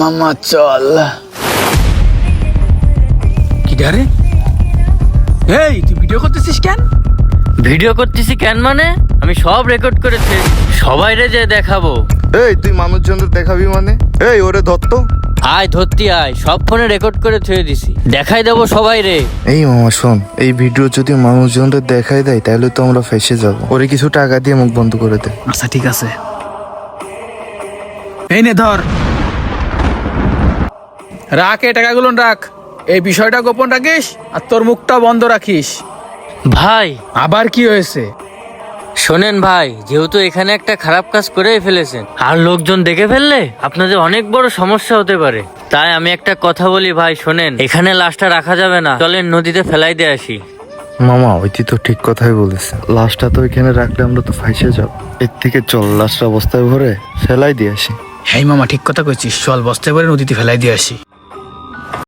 মামা চল। কি রে? এই তুই ভিডিও করতেছিস কেন? ভিডিও করতেছি কেন মানে আমি সব রেকর্ড করেছি, সবাই রে যে দেখাবো। এই তুই মানুষজনদের দেখাবি মানে? এই ওরে ধরতো। আয় ধরতি আয়, সব ফোনে রেকর্ড করে থুয়ে দিছি, দেখাই দেবো সবাই রে। এই মামা শোন, এই ভিডিও যদি মানুষজনদের দেখাই দেয় তাহলে তো আমরা ফেসে যাব। ওরে কিছু টাকা দিয়ে মুখ বন্ধ করে দে। আচ্ছা ঠিক আছে, এই নে ধর, রাখ এই টাকাগুলো রাখ। এই বিষয়টা গোপন রাখিস আর তোর মুখটা বন্ধ রাখিস। ভাই আবার কি হয়েছে? শোনেন ভাই, যেহেতু এখানে একটা খারাপ কাজ করেই ফেলেছেন আর লোকজন দেখে ফেললে আপনাদের অনেক বড় সমস্যা হতে পারে, তাই আমি একটা কথা বলি ভাই শোনেন, এখানে লাশটা রাখা যাবে না, চলেন নদীতে ফেলাই দিয়ে আসি। মামা ওই তুই তো ঠিক কথাই বলেছে, লাশটা তো এখানে রাখলে আমরা তো ফাইসে যাব। এর থেকে চল লাশটা অবস্থায় ভরে ফেলাই দিয়ে আসি। হ্যাঁ মামা ঠিক কথা কইছিস, চল বস্তায় করে নদীতে ফেলাই দিয়ে আসি।